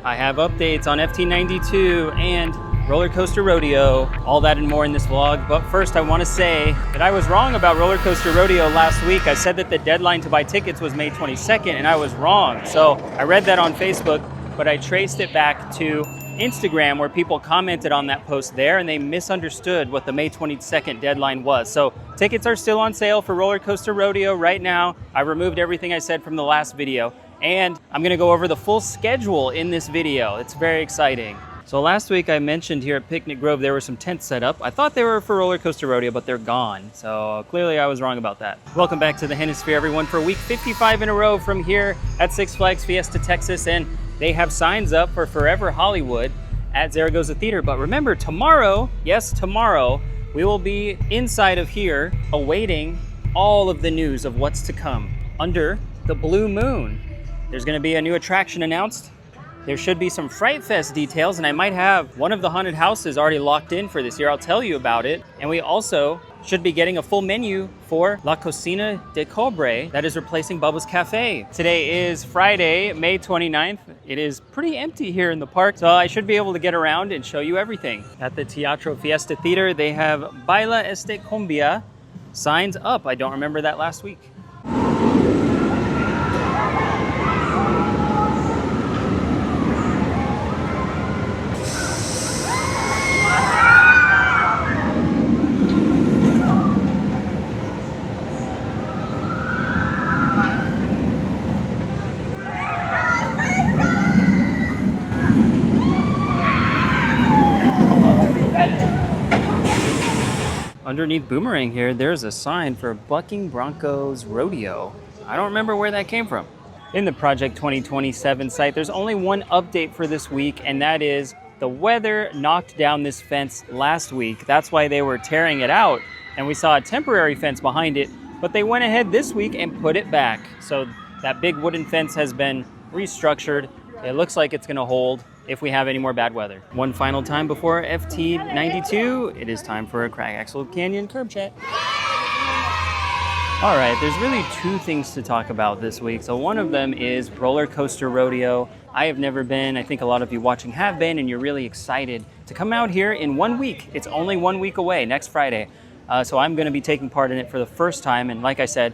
I have updates on FT92 and Roller Coaster Rodeo, all that and more in this vlog. But first I want to say that I was wrong about Roller Coaster Rodeo last week. I said that the deadline to buy tickets was May 22nd and I was wrong. So I read that on Facebook, but I traced it back to Instagram where people commented on that post there and they misunderstood what the May 22nd deadline was. So tickets are still on sale for Roller Coaster Rodeo right now. I removed everything I said from the last video and I'm gonna go over the full schedule in this video. It's very exciting. So last week I mentioned here at Picnic Grove there were some tents set up. I thought they were for Roller Coaster Rodeo, but they're gone. So clearly I was wrong about that. Welcome back to the Hennisphere, everyone, for week 55 in a row from here at Six Flags Fiesta, Texas. And they have signs up for Forever Hollywood at Zaragoza Theater. But remember, tomorrow, yes, tomorrow, we will be inside of here awaiting all of the news of what's to come under the blue moon. There's gonna be a new attraction announced. There should be some Fright Fest details, and I might have one of the haunted houses already locked in for this year. I'll tell you about it. And we also should be getting a full menu for La Cocina de Cobre that is replacing Bubba's Cafe. Today is Friday, May 29th. It is pretty empty here in the park, so I should be able to get around and show you everything. At the Teatro Fiesta Theater, they have Baila Este Cumbia signs up. I don't remember that last week. Underneath Boomerang here, there's a sign for Bucking Broncos Rodeo. I don't remember where that came from. In the Project 2027 site, there's only one update for this week, and that is the weather knocked down this fence last week. That's why they were tearing it out, and we saw a temporary fence behind it, but they went ahead this week and put it back. So that big wooden fence has been restructured. It looks like it's gonna hold if we have any more bad weather. One final time before FT92, it is time for a Crack Axle Canyon curb chat. All right, there's really two things to talk about this week. So one of them is Roller Coaster Rodeo. I have never been. I think a lot of you watching have been, and you're really excited to come out here in 1 week. It's only 1 week away, next Friday. So I'm gonna be taking part in it for the first time. And like I said,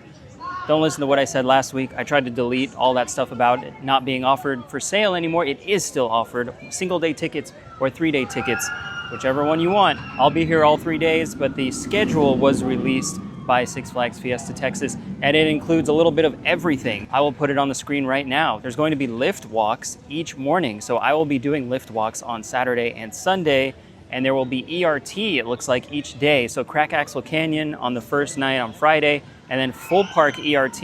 don't listen to what I said last week. I tried to delete all that stuff about it not being offered for sale anymore. It is still offered, single day tickets or 3-day tickets, whichever one you want. I'll be here all 3 days, but the schedule was released by Six Flags Fiesta, Texas, and it includes a little bit of everything. I will put it on the screen right now. There's going to be lift walks each morning. So I will be doing lift walks on Saturday and Sunday, and there will be ERT, it looks like, each day. So Crack Axle Canyon on the first night on Friday, and then full park ERT,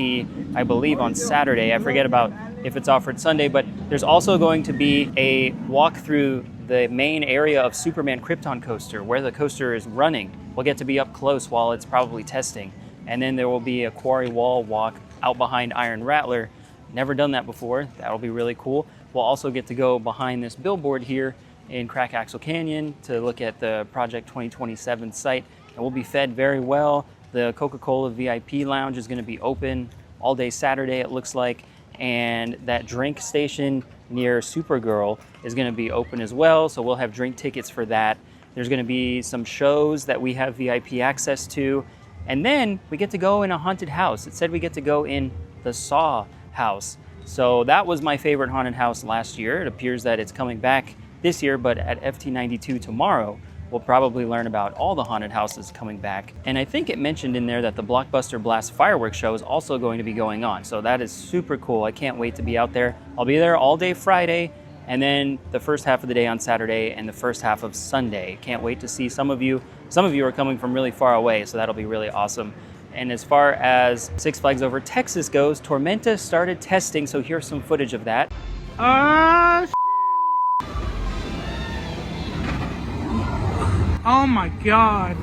I believe, on Saturday. I forget about if it's offered Sunday, but there's also going to be a walk through the main area of Superman Krypton Coaster where the coaster is running. We'll get to be up close while it's probably testing. And then there will be a quarry wall walk out behind Iron Rattler. Never done that before. That'll be really cool. We'll also get to go behind this billboard here in Crack Axle Canyon to look at the Project 2027 site. And we'll be fed very well. The Coca-Cola VIP lounge is going to be open all day Saturday, it looks like. And that drink station near Supergirl is going to be open as well. So we'll have drink tickets for that. There's going to be some shows that we have VIP access to. And then we get to go in a haunted house. It said we get to go in the Saw house. So that was my favorite haunted house last year. It appears that it's coming back this year, but at FT92 tomorrow, we'll probably learn about all the haunted houses coming back. And I think it mentioned in there that the Blockbuster Blast fireworks show is also going to be going on. So that is super cool. I can't wait to be out there. I'll be there all day Friday, and then the first half of the day on Saturday and the first half of Sunday. Can't wait to see some of you. Some of you are coming from really far away, so that'll be really awesome. And as far as Six Flags Over Texas goes, Tormenta started testing, so here's some footage of that. Oh my God.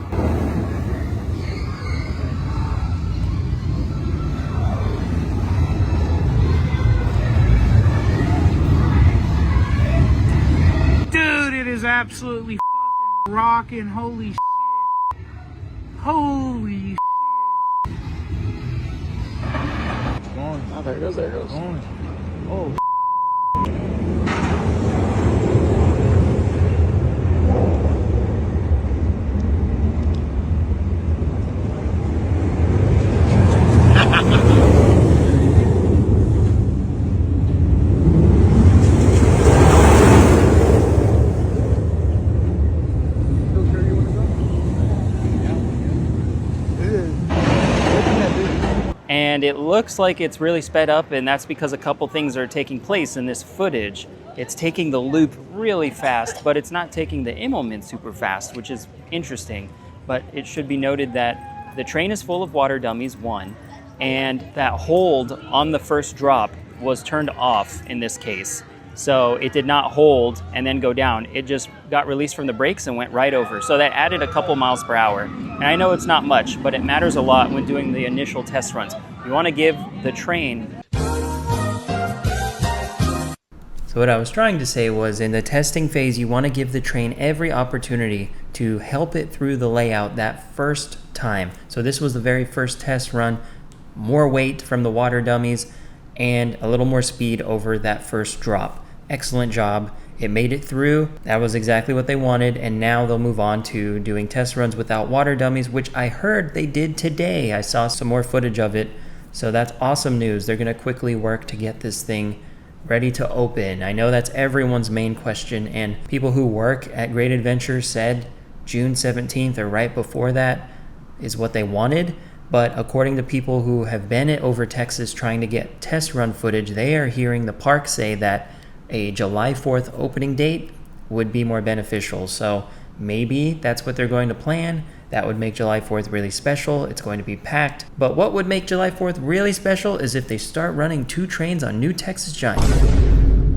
Dude, it is absolutely fucking rocking. Holy shit. Holy shit. Going. Oh, there it goes, there it goes. Going. Oh, and it looks like it's really sped up, and that's because a couple things are taking place in this footage. It's taking the loop really fast, but it's not taking the Immelmann super fast, which is interesting. But it should be noted that the train is full of water dummies, one, and that hold on the first drop was turned off in this case. So it did not hold and then go down. It just got released from the brakes and went right over. So that added a couple miles per hour. And I know it's not much, but it matters a lot when doing the initial test runs. You want to give the train... So what I was trying to say was, in the testing phase, you want to give the train every opportunity to help it through the layout that first time. So this was the very first test run. More weight from the water dummies and a little more speed over that first drop. Excellent job. It made it through. That was exactly what they wanted, and now they'll move on to doing test runs without water dummies, which I heard they did today. I saw some more footage of it, so that's awesome news. They're gonna quickly work to get this thing ready to open. I know that's everyone's main question, and people who work at Great Adventure said June 17th or right before that is what they wanted. But according to people who have been over Texas trying to get test run footage, they are hearing the park say that a July 4th opening date would be more beneficial. So maybe that's what they're going to plan. That would make July 4th really special. It's going to be packed. But what would make July 4th really special is if they start running 2 trains on New Texas Giant.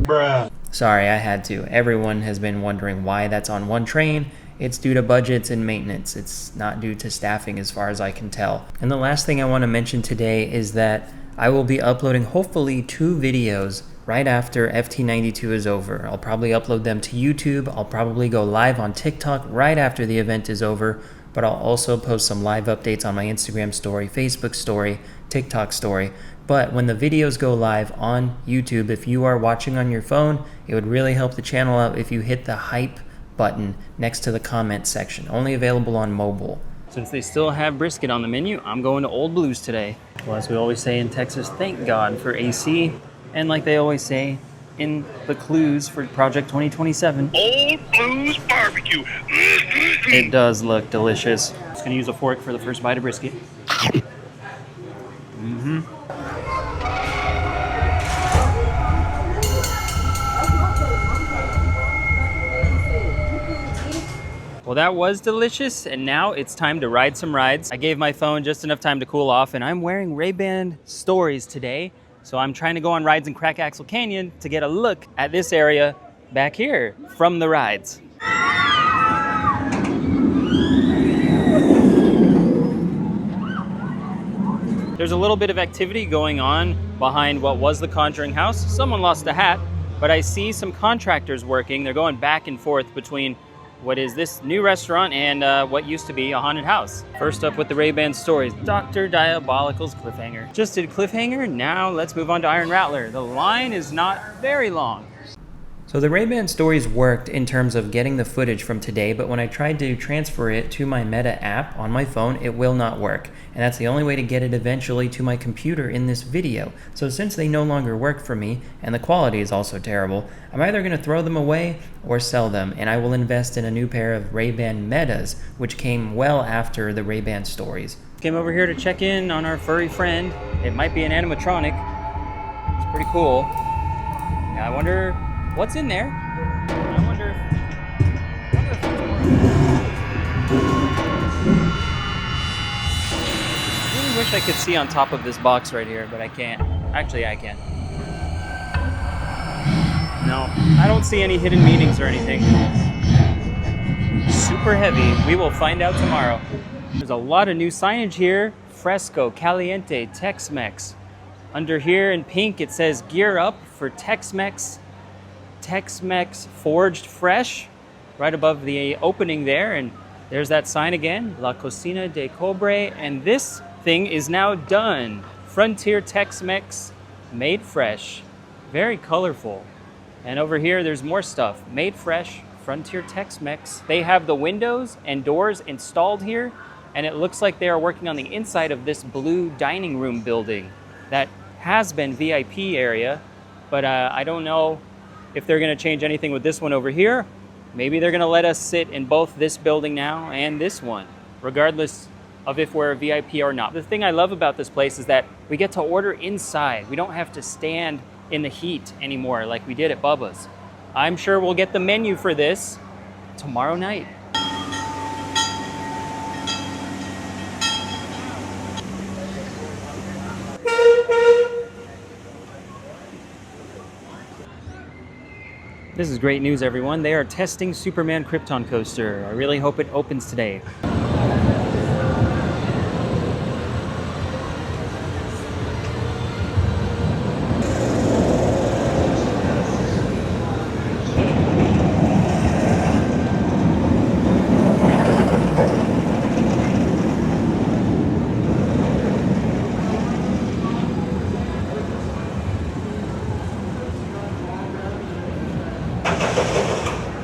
Bruh. Sorry, I had to. Everyone has been wondering why that's on 1 train. It's due to budgets and maintenance. It's not due to staffing as far as I can tell. And the last thing I want to mention today is that I will be uploading hopefully 2 videos right after FT92 is over. I'll probably upload them to YouTube. I'll probably go live on TikTok right after the event is over, but I'll also post some live updates on my Instagram story, Facebook story, TikTok story. But when the videos go live on YouTube, if you are watching on your phone, it would really help the channel out if you hit the hype button next to the comment section. Only available on mobile. Since they still have brisket on the menu, I'm going to Old Blues today. Well, as we always say in Texas, thank God for AC. And like they always say in the clues for Project 2027, Old Blues Barbecue. It does look delicious. Just gonna use a fork for the first bite of brisket. Well, that was delicious, and now it's time to ride some rides. I gave my phone just enough time to cool off, and I'm wearing Ray-Ban Stories today, so I'm trying to go on rides in Crack Axle Canyon to get a look at this area back here from the rides. There's a little bit of activity going on behind what was the Conjuring House. Someone lost a hat, but I see some contractors working. They're going back and forth between what is this new restaurant and what used to be a haunted house. First up with the Ray-Ban Stories, Dr. Diabolical's Cliffhanger. Just did Cliffhanger, now let's move on to Iron Rattler. The line is not very long. So the Ray-Ban Stories worked in terms of getting the footage from today, but when I tried to transfer it to my Meta app on my phone, it will not work. And that's the only way to get it eventually to my computer in this video. So since they no longer work for me, and the quality is also terrible, I'm either going to throw them away or sell them, and I will invest in a new pair of Ray-Ban Metas, which came well after the Ray-Ban Stories. Came over here to check in on our furry friend. It might be an animatronic. It's pretty cool. Now I wonder what's in there. I wonder if it's more. I really wish I could see on top of this box right here, but I can't. Actually, I can. No, I don't see any hidden meanings or anything. Super heavy. We will find out tomorrow. There's a lot of new signage here. Fresco, Caliente, Tex-Mex. Under here in pink, it says gear up for Tex-Mex. Tex-Mex Forged Fresh, right above the opening there, and there's that sign again, La Cocina de Cobre, and this thing is now done. Frontier Tex-Mex Made Fresh. Very colorful. And over here there's more stuff. Made Fresh, Frontier Tex-Mex. They have the windows and doors installed here, and it looks like they are working on the inside of this blue dining room building that has been VIP area, but I don't know if they're gonna change anything with this one over here. Maybe they're gonna let us sit in both this building now and this one. Regardless, of if we're a VIP or not. The thing I love about this place is that we get to order inside. We don't have to stand in the heat anymore like we did at Bubba's. I'm sure we'll get the menu for this tomorrow night. This is great news, everyone. They are testing Superman Krypton Coaster. I really hope it opens today.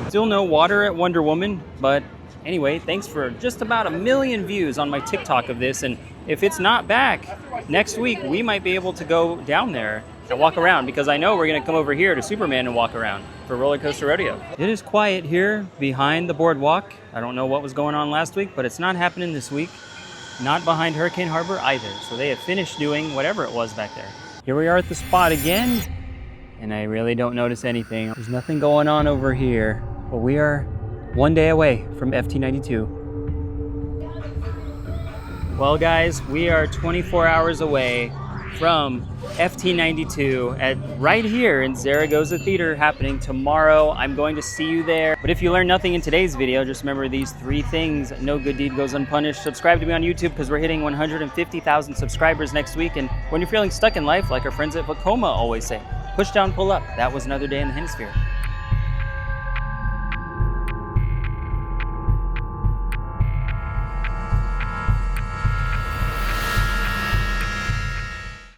Still no water at Wonder Woman, but anyway, thanks for just about 1 million views on my TikTok of this, and if it's not back, next week we might be able to go down there and walk around, because I know we're gonna come over here to Superman and walk around for Roller Coaster Rodeo. It is quiet here behind the boardwalk. I don't know what was going on last week, but it's not happening this week. Not behind Hurricane Harbor either, so they have finished doing whatever it was back there. Here we are at the spot again, and I really don't notice anything. There's nothing going on over here. But we are one day away from FT92. Well guys, we are 24 hours away from FT92 at right here in Zaragoza Theater, happening tomorrow. I'm going to see you there. But if you learned nothing in today's video, just remember these 3 things. No good deed goes unpunished. Subscribe to me on YouTube because we're hitting 150,000 subscribers next week. And when you're feeling stuck in life, like our friends at Vekoma always say, push down, pull up. That was another day in the Hennisphere.